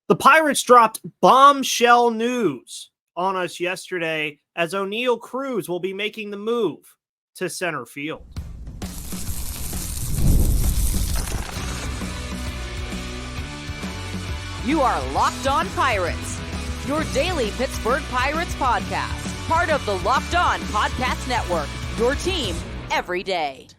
The Pirates dropped bombshell news on us yesterday as Oneil Cruz will be making the move to center field. You are Locked On Pirates, your daily Pittsburgh Pirates podcast, part of the Locked On Podcast Network, your team every day.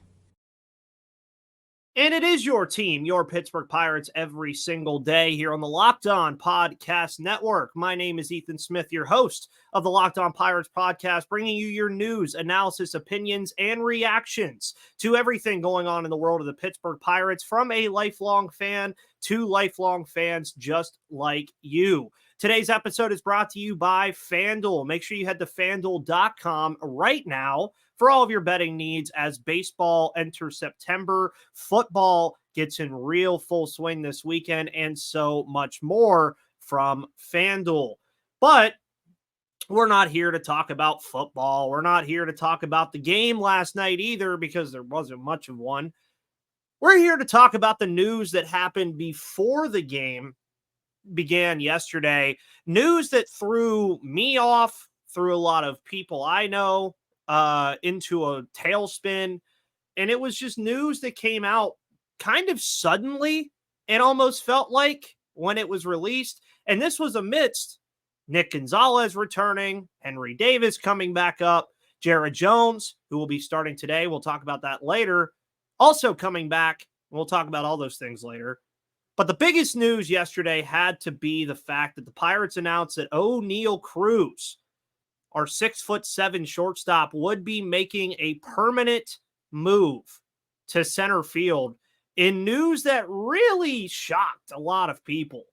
And it is your team, your Pittsburgh Pirates, every single day here on the Locked On Podcast Network. My name is Ethan Smith, your host of the Locked On Pirates podcast, bringing you your news, analysis, opinions, and reactions to everything going on in the world of the Pittsburgh Pirates from a lifelong fan to lifelong fans just like you. Today's episode is brought to you by FanDuel. Make sure you head to FanDuel.com right now for all of your betting needs as baseball enters September, football gets in real full swing this weekend, and so much more from FanDuel. But we're not here to talk about football. We're not here to talk about the game last night either because there wasn't much of one. We're here to talk about the news that happened before the game began yesterday. News that threw me off, threw a lot of people I know into a tailspin. And it was just news that came out kind of suddenly, it almost felt like, when it was released. And this was amidst Nick Gonzalez returning, Henry Davis coming back up, Jared Jones, who will be starting today. We'll talk about that later. Also coming back. We'll talk about all those things later. But the biggest news yesterday had to be the fact that the Pirates announced that Oneil Cruz, our 6'7" shortstop, would be making a permanent move to center field in news that really shocked a lot of people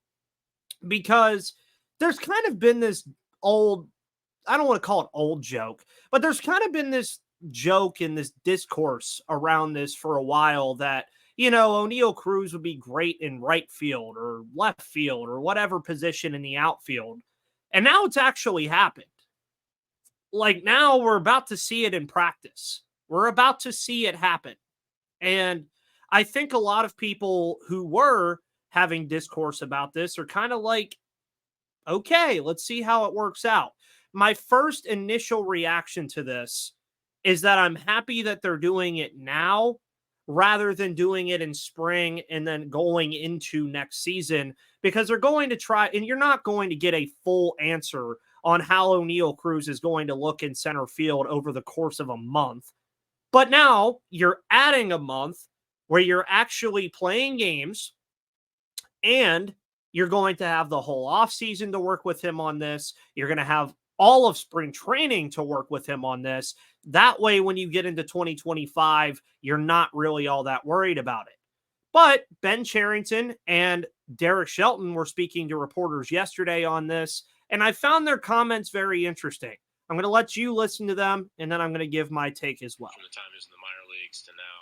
because there's kind of been this old, I don't want to call it old joke, but there's kind of been this joke in this discourse around this for a while that, you know, Oneil Cruz would be great in right field or left field or whatever position in the outfield. And now it's actually happened. Like now we're about to see it in practice. We're about to see it happen. And I think a lot of people who were having discourse about this are kind of like, okay, let's see how it works out. My first initial reaction to this is that I'm happy that they're doing it now rather than doing it in spring and then going into next season, because they're going to try, and you're not going to get a full answer on how Oneil Cruz is going to look in center field over the course of a month. But now you're adding a month where you're actually playing games and you're going to have the whole offseason to work with him on this. You're going to have all of spring training to work with him on this. That way, when you get into 2025, you're not really all that worried about it. But Ben Cherington and Derek Shelton were speaking to reporters yesterday on this, and I found their comments very interesting. I'm going to let you listen to them, and then I'm going to give my take as well. From the time he was in the minor leagues to now,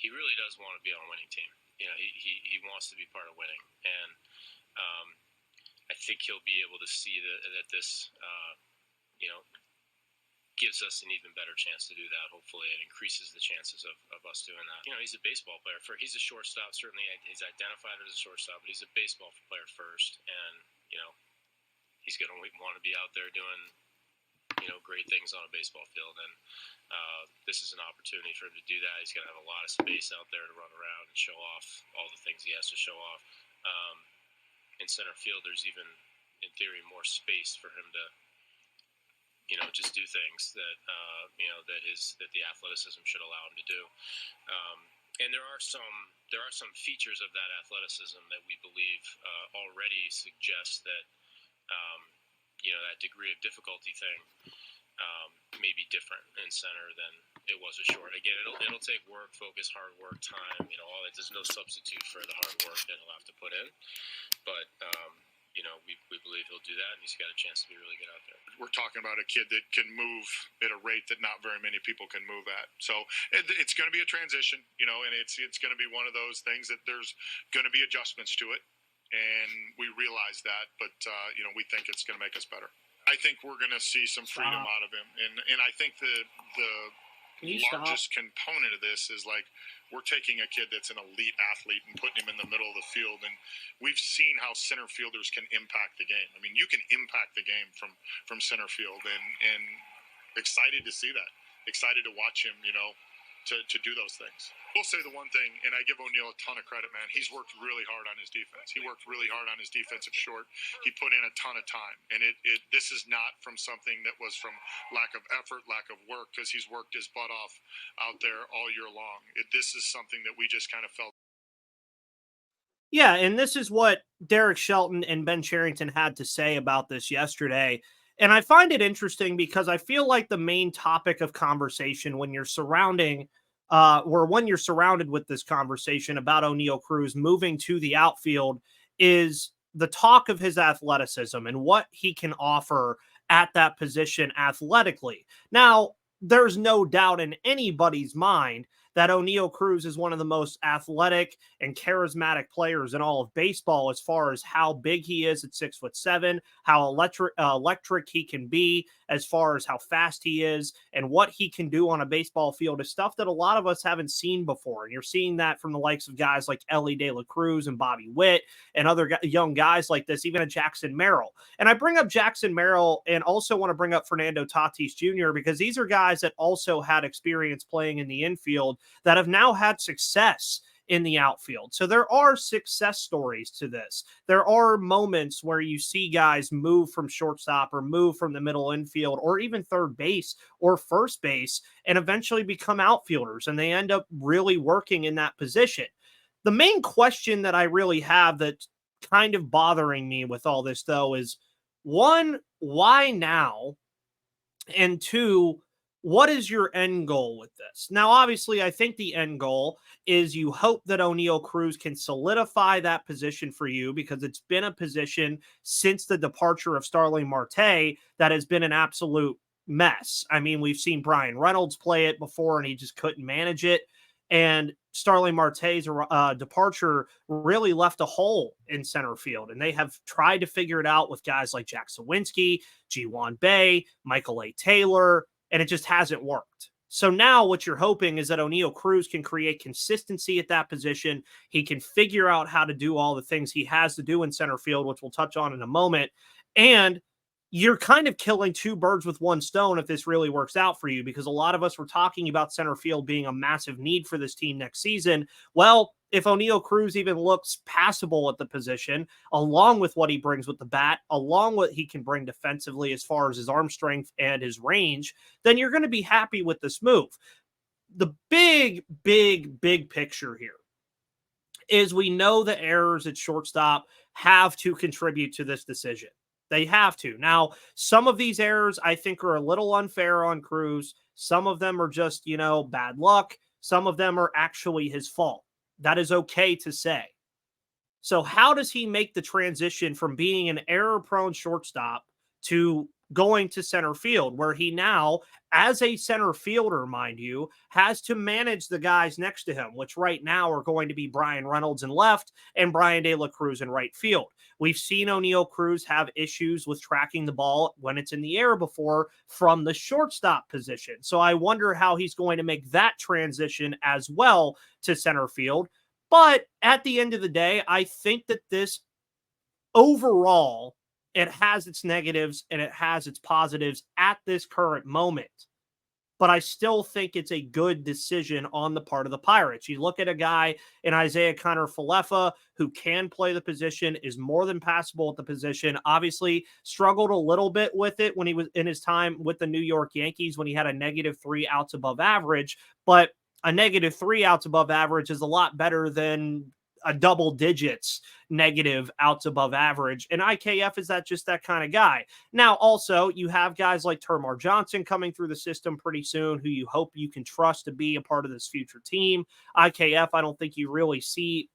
he really does want to be on a winning team. You know, he wants to be part of winning, and I think he'll be able to see that this, gives us an even better chance to do that. Hopefully, it increases the chances of us doing that. You know, he's a baseball player. He's a shortstop. Certainly, he's identified as a shortstop, but he's a baseball player first, and you know, he's going to want to be out there doing, you know, great things on a baseball field, and this is an opportunity for him to do that. He's going to have a lot of space out there to run around and show off all the things he has to show off. In center field, there's even, in theory, more space for him to, you know, just do things that, that the athleticism should allow him to do. And there are some features of that athleticism that we believe already suggest that, that degree of difficulty thing may be different in center than it was a short. Again, it'll take work, focus, hard work, time. You know, there's no substitute for the hard work that he'll have to put in. But we believe he'll do that, and he's got a chance to be really good out there. We're talking about a kid that can move at a rate that not very many people can move at. So it's going to be a transition, you know, and it's going to be one of those things that there's going to be adjustments to it, and we realize that. But we think it's going to make us better. I think we're going to see some freedom out of him, and I think the largest component of this is like we're taking a kid that's an elite athlete and putting him in the middle of the field, and we've seen how center fielders can impact the game. I mean, you can impact the game from center field, and excited to see that. Excited to watch him, to do those things. We'll say the one thing, and I give Oneil a ton of credit, man. He's worked really hard on his defense. He worked really hard on his defensive short. He put in a ton of time. And this is not from something that was from lack of effort, lack of work, because he's worked his butt off out there all year long. This is something that we just kind of felt. Yeah, and this is what Derek Shelton and Ben Cherington had to say about this yesterday. And I find it interesting because I feel like the main topic of conversation when you're surrounded with this conversation about Oneil Cruz moving to the outfield is the talk of his athleticism and what he can offer at that position athletically. Now, there's no doubt in anybody's mind that Oneil Cruz is one of the most athletic and charismatic players in all of baseball as far as how big he is at 6'7", how electric he can be as far as how fast he is and what he can do on a baseball field is stuff that a lot of us haven't seen before. And you're seeing that from the likes of guys like Elly De La Cruz and Bobby Witt and other young guys like this, even a Jackson Merrill. And I bring up Jackson Merrill and also want to bring up Fernando Tatis Jr. because these are guys that also had experience playing in the infield that have now had success in the outfield. So there are success stories to this. There are moments where you see guys move from shortstop or move from the middle infield or even third base or first base and eventually become outfielders, and they end up really working in that position. The main question that I really have that's kind of bothering me with all this, though, is one, why now? And two, what is your end goal with this? Now, obviously, I think the end goal is you hope that Oneil Cruz can solidify that position for you because it's been a position since the departure of Starling Marte that has been an absolute mess. I mean, we've seen Brian Reynolds play it before and he just couldn't manage it. And Starling Marte's departure really left a hole in center field. And they have tried to figure it out with guys like Jack Sawinski, Ji-Hwan Bae, Michael A. Taylor, and it just hasn't worked. So now what you're hoping is that Oneil Cruz can create consistency at that position. He can figure out how to do all the things he has to do in center field, which we'll touch on in a moment. And you're kind of killing two birds with one stone if this really works out for you, because a lot of us were talking about center field being a massive need for this team next season. Well, if Oneil Cruz even looks passable at the position, along with what he brings with the bat, along with what he can bring defensively as far as his arm strength and his range, then you're going to be happy with this move. The big picture here is we know the errors at shortstop have to contribute to this decision. They have to. Now, some of these errors I think are a little unfair on Cruz. Some of them are just, bad luck. Some of them are actually his fault. That is okay to say. So how does he make the transition from being an error-prone shortstop to going to center field, where he now, as a center fielder, mind you, has to manage the guys next to him, which right now are going to be Brian Reynolds in left and Brian De La Cruz in right field. We've seen Oneil Cruz have issues with tracking the ball when it's in the air before from the shortstop position. So I wonder how he's going to make that transition as well to center field. But at the end of the day, I think that this overall, it has its negatives and it has its positives at this current moment. But I still think it's a good decision on the part of the Pirates. You look at a guy in Isaiah Kiner-Falefa who can play the position, is more than passable at the position, obviously struggled a little bit with it when he was in his time with the New York Yankees when he had a -3 outs above average. But a -3 outs above average is a lot better than a double digits negative outs above average. And IKF is just that kind of guy. Now, also, you have guys like Termarr Johnson coming through the system pretty soon who you hope you can trust to be a part of this future team. IKF, I don't think you really see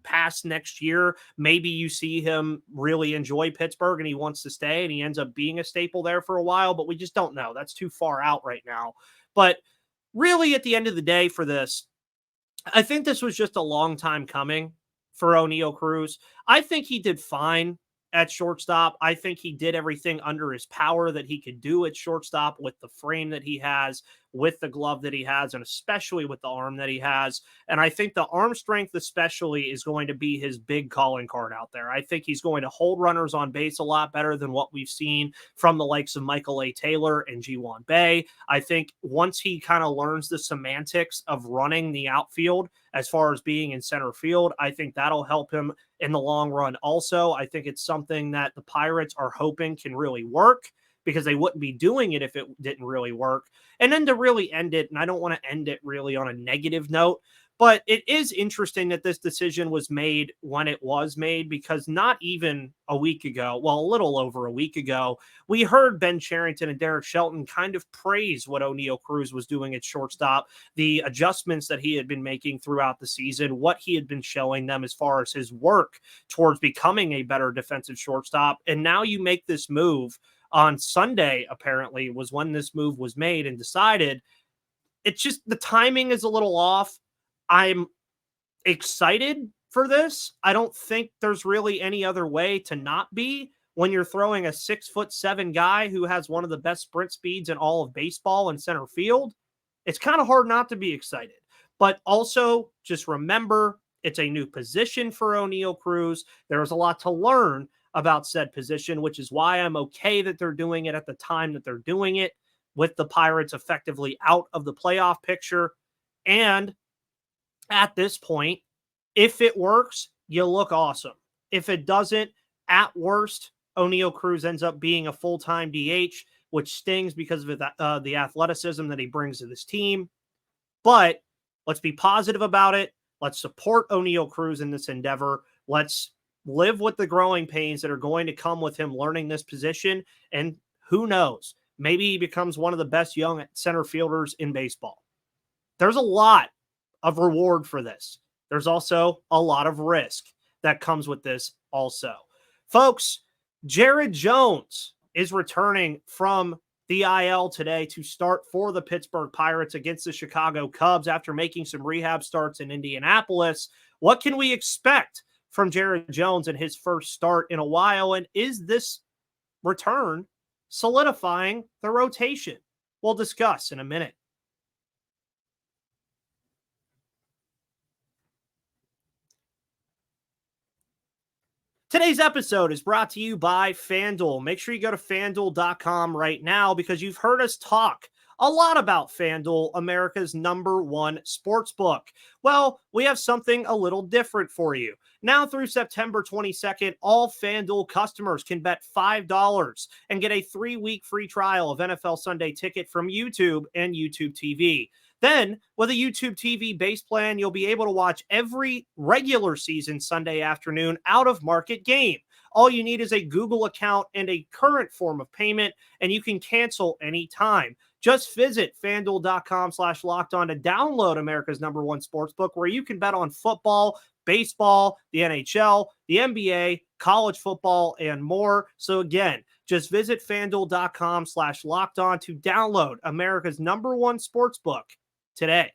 past next year. Maybe you see him really enjoy Pittsburgh and he wants to stay and he ends up being a staple there for a while, but we just don't know. That's too far out right now. But really, at the end of the day for this, I think this was just a long time coming for Oneil Cruz. I think he did fine at shortstop. I think he did everything under his power that he could do at shortstop with the frame that he has, with the glove that he has, and especially with the arm that he has. And I think the arm strength especially is going to be his big calling card out there. I think he's going to hold runners on base a lot better than what we've seen from the likes of Michael A. Taylor and Ji-Hwan Bae. I think once he kind of learns the semantics of running the outfield as far as being in center field, I think that'll help him in the long run. Also, I think it's something that the Pirates are hoping can really work, because they wouldn't be doing it if it didn't really work. And then to really end it, and I don't want to end it really on a negative note, but it is interesting that this decision was made when it was made, because not even a week ago, well, a little over a week ago, we heard Ben Cherington and Derek Shelton kind of praise what Oneil Cruz was doing at shortstop, the adjustments that he had been making throughout the season, what he had been showing them as far as his work towards becoming a better defensive shortstop. And now you make this move on Sunday, apparently, was when this move was made and decided. It's just the timing is a little off. I'm excited for this. I don't think there's really any other way to not be when you're throwing a 6'7" guy who has one of the best sprint speeds in all of baseball in center field. It's kind of hard not to be excited. But also, just remember, it's a new position for Oneil Cruz. There's a lot to learn about said position, which is why I'm okay that they're doing it at the time that they're doing it, with the Pirates effectively out of the playoff picture. And at this point, if it works, you look awesome. If it doesn't, at worst, Oneil Cruz ends up being a full-time DH, which stings because of the athleticism that he brings to this team. But let's be positive about it. Let's support Oneil Cruz in this endeavor. Let's live with the growing pains that are going to come with him learning this position. And who knows, maybe he becomes one of the best young center fielders in baseball. There's a lot of reward for this. There's also a lot of risk that comes with this also. Folks, Jared Jones is returning from the IL today to start for the Pittsburgh Pirates against the Chicago Cubs after making some rehab starts in Indianapolis. What can we expect from Jared Jones in his first start in a while? And is this return solidifying the rotation? We'll discuss in a minute. Today's episode is brought to you by FanDuel. Make sure you go to FanDuel.com right now, because you've heard us talk a lot about FanDuel, America's #1 sportsbook. Well, we have something a little different for you. Now through September 22nd, all FanDuel customers can bet $5 and get a 3-week free trial of NFL Sunday Ticket from YouTube and YouTube TV. Then, with a YouTube TV base plan, you'll be able to watch every regular season Sunday afternoon out-of-market game. All you need is a Google account and a current form of payment, and you can cancel anytime. Just visit FanDuel.com/lockedon to download America's #1 sportsbook, where you can bet on football, baseball, the NHL, the NBA, college football, and more. So again, just visit FanDuel.com/lockedon to download America's #1 sportsbook today.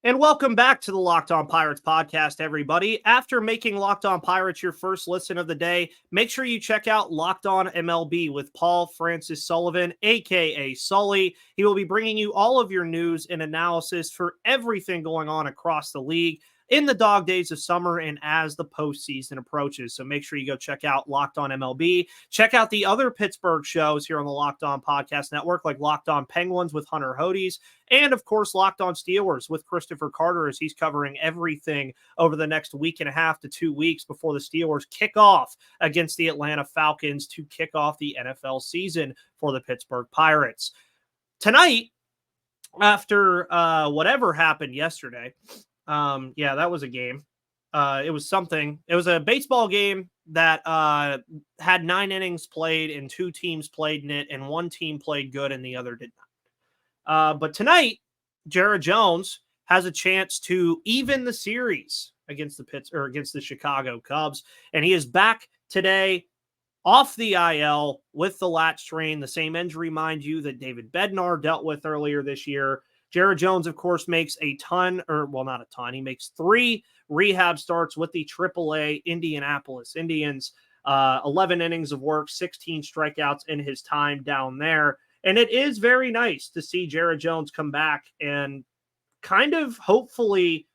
And welcome back to the Locked On Pirates podcast, everybody. After making Locked On Pirates your first listen of the day, make sure you check out Locked On MLB with Paul Francis Sullivan, a.k.a. Sully. He will be bringing you all of your news and analysis for everything going on across the league in the dog days of summer and as the postseason approaches. So make sure you go check out Locked On MLB. Check out the other Pittsburgh shows here on the Locked On Podcast Network, like Locked On Penguins with Hunter Hodes, and of course, Locked On Steelers with Christopher Carter, as he's covering everything over the next week and a half to 2 weeks before the Steelers kick off against the Atlanta Falcons to kick off the NFL season for the Pittsburgh Pirates. Tonight, after whatever happened yesterday, that was a game. It was something. It was a baseball game that had 9 innings played and 2 teams played in it, and one team played good and the other did not. But tonight, Jared Jones has a chance to even the series against the Chicago Cubs, and he is back today off the IL with the lat strain, the same injury, mind you, that David Bednar dealt with earlier this year. Jared Jones, of course, makes not a ton. He makes 3 rehab starts with the AAA Indianapolis Indians. 11 innings of work, 16 strikeouts in his time down there. And it is very nice to see Jared Jones come back and kind of hopefully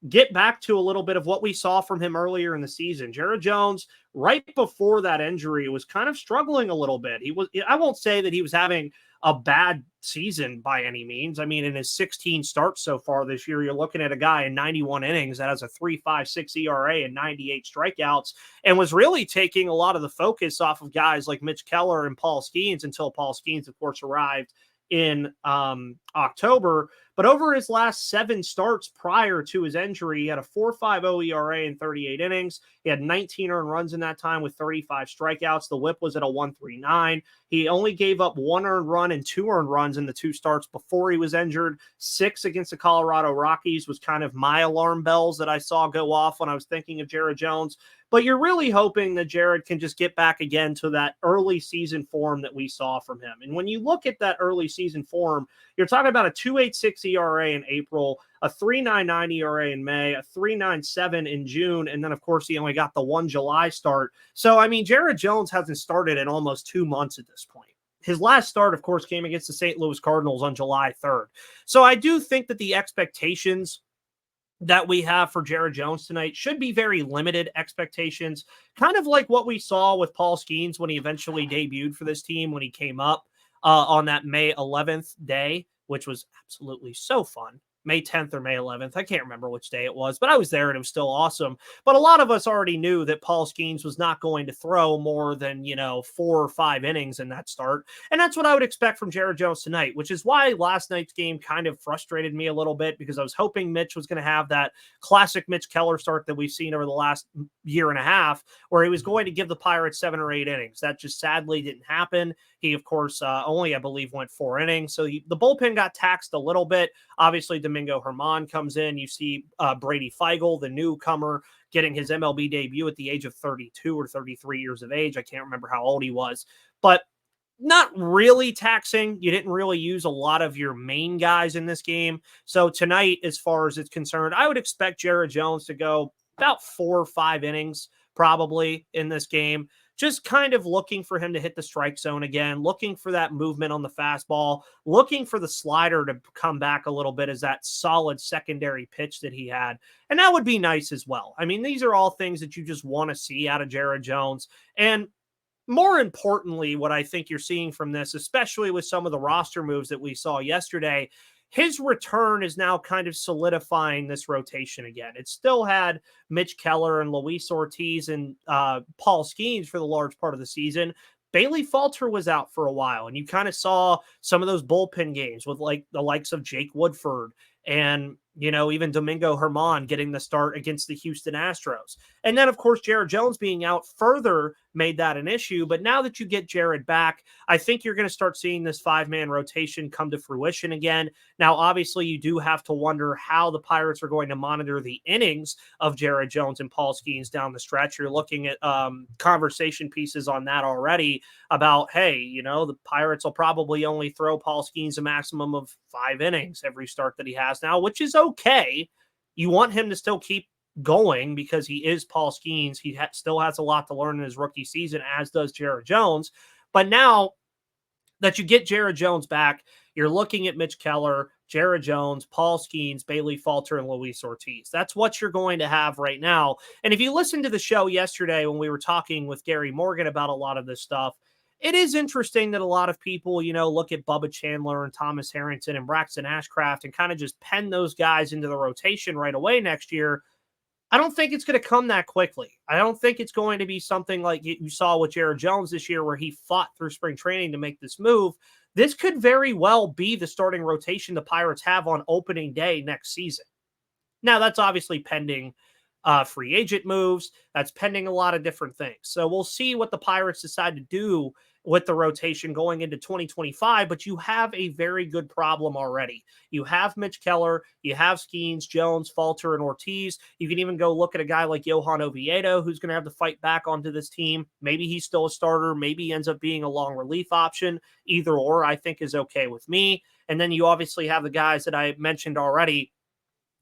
get back to a little bit of what we saw from him earlier in the season. Jared Jones, right before that injury, was kind of struggling a little bit. I won't say that he was having a bad season by any means. I mean, in his 16 starts so far this year, you're looking at a guy in 91 innings that has a 3.56 ERA and 98 strikeouts, and was really taking a lot of the focus off of guys like Mitch Keller and Paul Skeens until Paul Skeens, of course, arrived in October. But over his last 7 starts prior to his injury, he had a 4.50 ERA in 38 innings. He had 19 earned runs in that time with 35 strikeouts. The whip was at a 1.39. He only gave up 1 earned run and 2 earned runs in the 2 starts before he was injured. 6 against the Colorado Rockies was kind of my alarm bells that I saw go off when I was thinking of Jared Jones. But you're really hoping that Jared can just get back again to that early season form that we saw from him. And when you look at that early season form, you're talking about a 2.86 ERA in April, a 3.99 ERA in May, a 3.97 in June, and then, of course, he only got the 1 July start. So, I mean, Jared Jones hasn't started in almost 2 months at this point. His last start, of course, came against the St. Louis Cardinals on July 3rd. So I do think that the expectations that we have for Jared Jones tonight should be very limited expectations, kind of like what we saw with Paul Skeens when he eventually debuted for this team when he came up on that May 11th day, which was absolutely so fun. May 10th or May 11th. I can't remember which day it was, but I was there and it was still awesome. But a lot of us already knew that Paul Skeens was not going to throw more than, 4 or 5 innings in that start. And that's what I would expect from Jared Jones tonight, which is why last night's game kind of frustrated me a little bit, because I was hoping Mitch was going to have that classic Mitch Keller start that we've seen over the last year and a half, where he was going to give the Pirates 7 or 8 innings. That just sadly didn't happen. He, of course, only, I believe, went 4 innings. So the bullpen got taxed a little bit. Obviously, Domingo Germán comes in. You see Brady Feigl, the newcomer, getting his MLB debut at the age of 32 or 33 years of age. I can't remember how old he was. But not really taxing. You didn't really use a lot of your main guys in this game. So tonight, as far as it's concerned, I would expect Jared Jones to go about 4 or 5 innings probably in this game. Just kind of looking for him to hit the strike zone again, looking for that movement on the fastball, looking for the slider to come back a little bit as that solid secondary pitch that he had. And that would be nice as well. I mean, these are all things that you just want to see out of Jared Jones. And more importantly, what I think you're seeing from this, especially with some of the roster moves that we saw yesterday, his return is now kind of solidifying this rotation again. It still had Mitch Keller and Luis Ortiz and Paul Skeens for the large part of the season. Bailey Falter was out for a while, and you kind of saw some of those bullpen games with like the likes of Jake Woodford and, even Domingo Germán getting the start against the Houston Astros. And then, of course, Jared Jones being out further made that an issue. But now that you get Jared back, I think you're going to start seeing this 5-man rotation come to fruition again. Now, obviously, you do have to wonder how the Pirates are going to monitor the innings of Jared Jones and Paul Skeens down the stretch. You're looking at conversation pieces on that already about, hey, the Pirates will probably only throw Paul Skeens a maximum of 5 innings every start that he has now, which is okay. You want him to still keep going because he is Paul Skeens. He still has a lot to learn in his rookie season, as does Jared Jones. But now that you get Jared Jones back, you're looking at Mitch Keller, Jared Jones, Paul Skeens, Bailey Falter, and Luis Ortiz. That's what you're going to have right now. And if you listened to the show yesterday when we were talking with Gary Morgan about a lot of this stuff, it is interesting that a lot of people, look at Bubba Chandler and Thomas Harrington and Braxton Ashcraft and kind of just pen those guys into the rotation right away next year. I don't think it's going to come that quickly. I don't think it's going to be something like you saw with Jared Jones this year where he fought through spring training to make this move. This could very well be the starting rotation the Pirates have on opening day next season. Now, that's obviously pending free agent moves. That's pending a lot of different things. So we'll see what the Pirates decide to do with the rotation going into 2025, but you have a very good problem already. You have Mitch Keller, you have Skeens, Jones, Falter, and Ortiz. You can even go look at a guy like Johan Oviedo, who's going to have to fight back onto this team. Maybe he's still a starter. Maybe he ends up being a long relief option. Either or, I think, is okay with me. And then you obviously have the guys that I mentioned already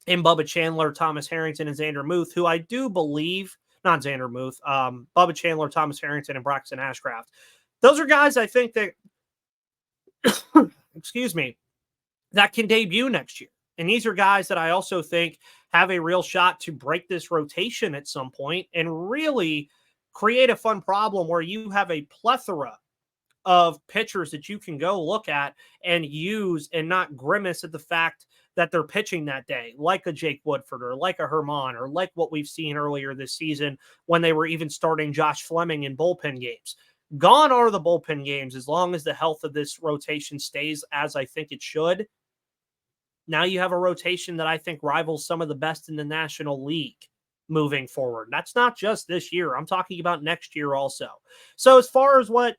in Bubba Chandler, Thomas Harrington, and Xander Muth, who I do believe, not Xander Muth, Bubba Chandler, Thomas Harrington, and Braxton Ashcraft. Those are guys I think that, excuse me, that can debut next year. And these are guys that I also think have a real shot to break this rotation at some point and really create a fun problem where you have a plethora of pitchers that you can go look at and use and not grimace at the fact that they're pitching that day, like a Jake Woodford or like a Herman or like what we've seen earlier this season when they were even starting Josh Fleming in bullpen games. Gone are the bullpen games as long as the health of this rotation stays as I think it should. Now you have a rotation that I think rivals some of the best in the National League moving forward. That's not just this year. I'm talking about next year also. So as far as what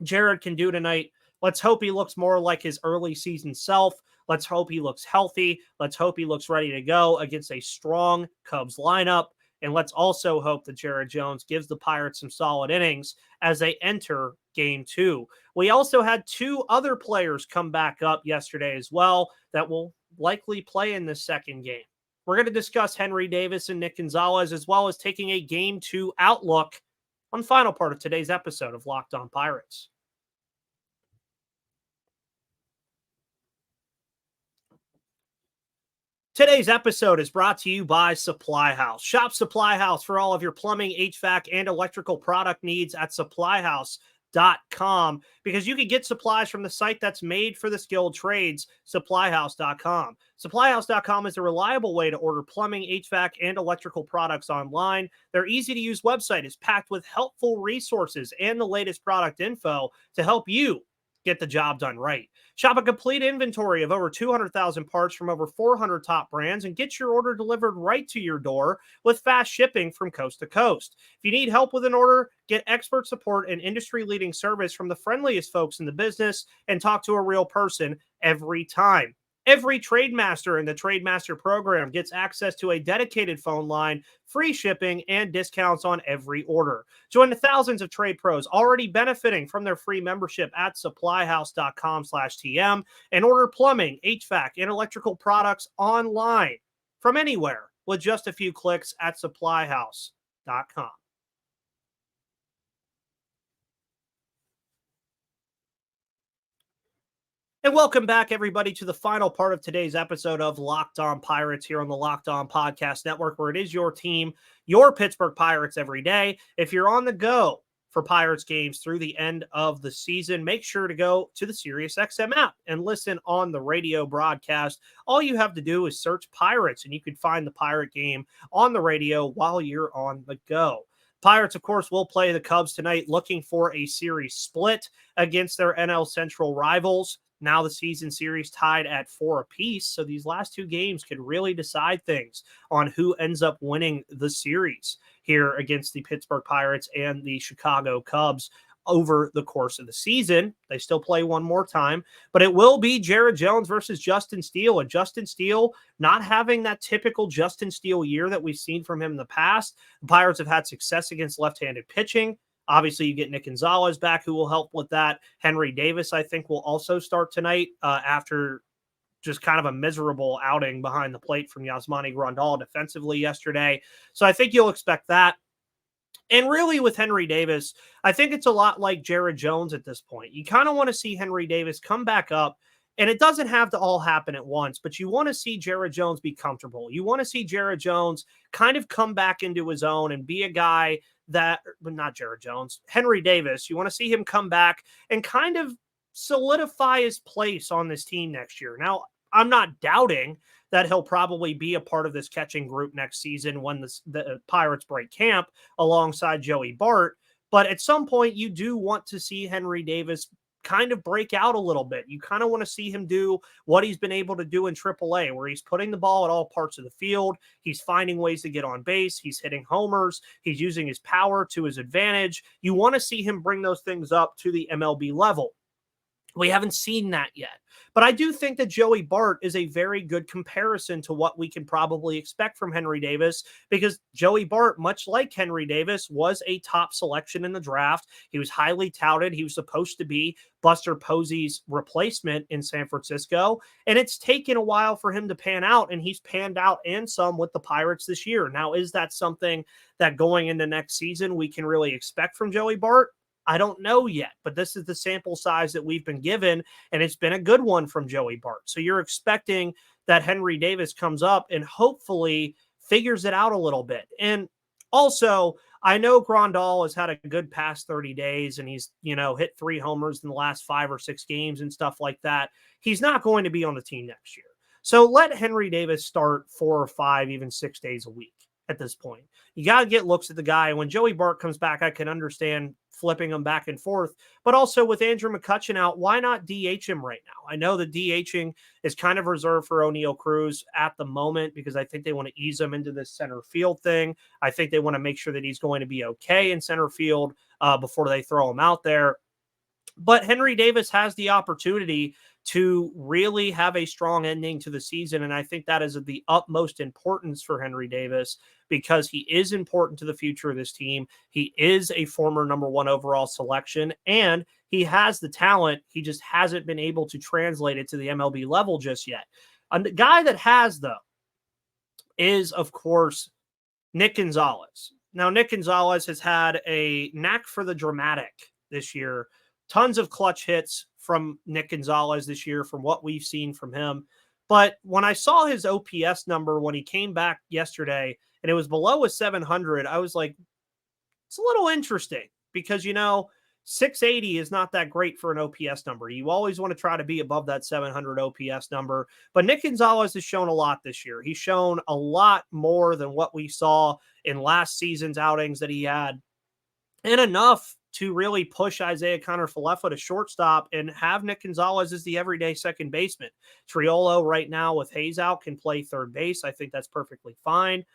Jared can do tonight, let's hope he looks more like his early season self. Let's hope he looks healthy. Let's hope he looks ready to go against a strong Cubs lineup. And let's also hope that Jared Jones gives the Pirates some solid innings as they enter Game 2. We also had two other players come back up yesterday as well that will likely play in this second game. We're going to discuss Henry Davis and Nick Gonzalez, as well as taking a Game 2 outlook on the final part of today's episode of Locked On Pirates. Today's episode is brought to you by Supply House. Shop Supply House for all of your plumbing, HVAC, and electrical product needs at supplyhouse.com, because you can get supplies from the site that's made for the skilled trades, supplyhouse.com. Supplyhouse.com is a reliable way to order plumbing, HVAC, and electrical products online. Their easy-to-use website is packed with helpful resources and the latest product info to help you get the job done right. Shop a complete inventory of over 200,000 parts from over 400 top brands and get your order delivered right to your door with fast shipping from coast to coast. If you need help with an order, get expert support and industry-leading service from the friendliest folks in the business and talk to a real person every time. Every Trademaster in the Trademaster program gets access to a dedicated phone line, free shipping, and discounts on every order. Join the thousands of trade pros already benefiting from their free membership at supplyhouse.com/TM and order plumbing, HVAC, and electrical products online from anywhere with just a few clicks at supplyhouse.com. And welcome back, everybody, to the final part of today's episode of Locked On Pirates here on the Locked On Podcast Network, where it is your team, your Pittsburgh Pirates every day. If you're on the go for Pirates games through the end of the season, make sure to go to the SiriusXM app and listen on the radio broadcast. All you have to do is search Pirates, and you can find the Pirate game on the radio while you're on the go. Pirates, of course, will play the Cubs tonight, looking for a series split against their NL Central rivals. Now the season series tied at 4 apiece, so these last two games could really decide things on who ends up winning the series here against the Pittsburgh Pirates and the Chicago Cubs over the course of the season. They still play one more time, but it will be Jared Jones versus Justin Steele, and Justin Steele not having that typical Justin Steele year that we've seen from him in the past. The Pirates have had success against left-handed pitching. Obviously, you get Nick Gonzalez back, who will help with that. Henry Davis, I think, will also start tonight after just kind of a miserable outing behind the plate from Yasmani Grandal defensively yesterday. So I think you'll expect that. And really with Henry Davis, I think it's a lot like Jared Jones at this point. You kind of want to see Henry Davis come back up, and it doesn't have to all happen at once, but you want to see Jared Jones be comfortable. You want to see Jared Jones kind of come back into his own and be a guy that, but not Jared Jones, Henry Davis. You want to see him come back and kind of solidify his place on this team next year. Now, I'm not doubting that he'll probably be a part of this catching group next season when the Pirates break camp alongside Joey Bart. But at some point, you do want to see Henry Davis kind of break out a little bit. You kind of want to see him do what he's been able to do in AAA, where he's putting the ball at all parts of the field. He's finding ways to get on base. He's hitting homers. He's using his power to his advantage. You want to see him bring those things up to the MLB level. We haven't seen that yet. But I do think that Joey Bart is a very good comparison to what we can probably expect from Henry Davis, because Joey Bart, much like Henry Davis, was a top selection in the draft. He was highly touted. He was supposed to be Buster Posey's replacement in San Francisco. And it's taken a while for him to pan out, and he's panned out and some with the Pirates this year. Now, is that something that going into next season we can really expect from Joey Bart? I don't know yet, but this is the sample size that we've been given, and it's been a good one from Joey Bart. So you're expecting that Henry Davis comes up and hopefully figures it out a little bit. And also, I know Grandal has had a good past 30 days, and he's, hit 3 homers in the last 5 or 6 games and stuff like that. He's not going to be on the team next year. So let Henry Davis start 4 or 5, even 6 days a week at this point. You got to get looks at the guy. When Joey Bart comes back, I can understand flipping him back and forth. But also with Andrew McCutchen out, why not DH him right now? I know the DHing is kind of reserved for Oneil Cruz at the moment, because I think they want to ease him into this center field thing. I think they want to make sure that he's going to be okay in center field before they throw him out there. But Henry Davis has the opportunity to really have a strong ending to the season. And I think that is of the utmost importance for Henry Davis, because he is important to the future of this team. He is a former number 1 overall selection, and he has the talent. He just hasn't been able to translate it to the MLB level just yet. A guy that has, though, is, of course, Nick Gonzalez. Now, Nick Gonzalez has had a knack for the dramatic this year. Tons of clutch hits from Nick Gonzalez this year from what we've seen from him. But when I saw his OPS number when he came back yesterday and it was below a 700, I was like, it's a little interesting, because, 680 is not that great for an OPS number. You always want to try to be above that 700 OPS number. But Nick Gonzalez has shown a lot this year. He's shown a lot more than what we saw in last season's outings that he had, and enough to really push Isaiah Kiner-Falefa to shortstop and have Nick Gonzalez as the everyday second baseman. Triolo right now with Hayes out can play third base. I think that's perfectly fine.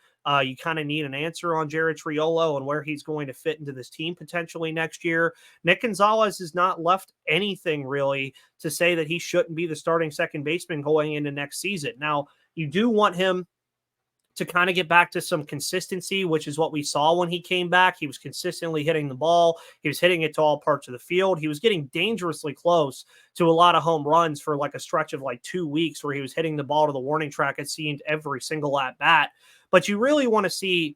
You kind of need an answer on Jared Triolo and where he's going to fit into this team potentially next year. Nick Gonzalez has not left anything really to say that he shouldn't be the starting second baseman going into next season. Now, you do want him to kind of get back to some consistency, which is what we saw when he came back. He was consistently hitting the ball. He was hitting it to all parts of the field. He was getting dangerously close to a lot of home runs for like a stretch of like 2 weeks where he was hitting the ball to the warning track, it seemed, every single at bat. But you really want to see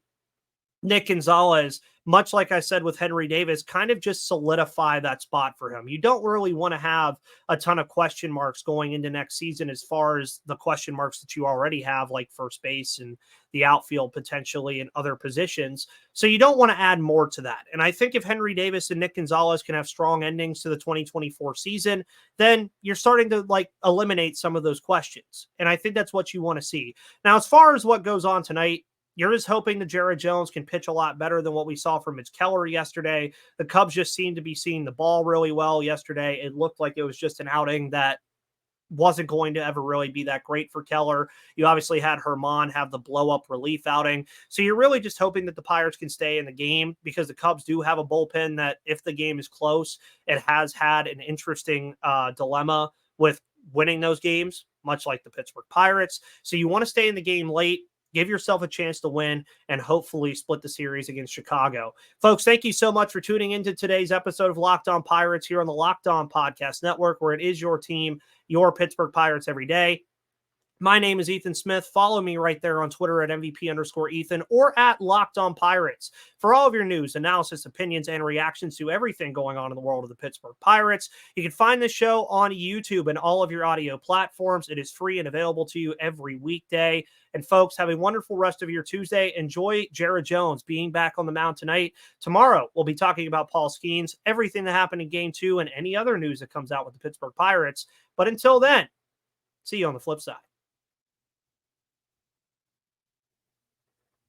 Nick Gonzalez, much like I said with Henry Davis, kind of just solidify that spot for him. You don't really want to have a ton of question marks going into next season, as far as the question marks that you already have, like first base and the outfield potentially and other positions. So you don't want to add more to that. And I think if Henry Davis and Nick Gonzalez can have strong endings to the 2024 season, then you're starting to eliminate some of those questions. And I think that's what you want to see. Now, as far as what goes on tonight, you're just hoping that Jared Jones can pitch a lot better than what we saw from Mitch Keller yesterday. The Cubs just seemed to be seeing the ball really well yesterday. It looked like it was just an outing that wasn't going to ever really be that great for Keller. You obviously had Herman have the blow-up relief outing. So you're really just hoping that the Pirates can stay in the game, because the Cubs do have a bullpen that, if the game is close, it has had an interesting dilemma with winning those games, much like the Pittsburgh Pirates. So you want to stay in the game late, give yourself a chance to win, and hopefully split the series against Chicago. Folks, thank you so much for tuning into today's episode of Locked On Pirates here on the Locked On Podcast Network, where it is your team, your Pittsburgh Pirates, every day. My name is Ethan Smith. Follow me right there on Twitter at MVP_Ethan or at Locked On Pirates for all of your news, analysis, opinions, and reactions to everything going on in the world of the Pittsburgh Pirates. You can find this show on YouTube and all of your audio platforms. It is free and available to you every weekday. And folks, have a wonderful rest of your Tuesday. Enjoy Jared Jones being back on the mound tonight. Tomorrow, we'll be talking about Paul Skeens, everything that happened in Game 2, and any other news that comes out with the Pittsburgh Pirates. But until then, see you on the flip side.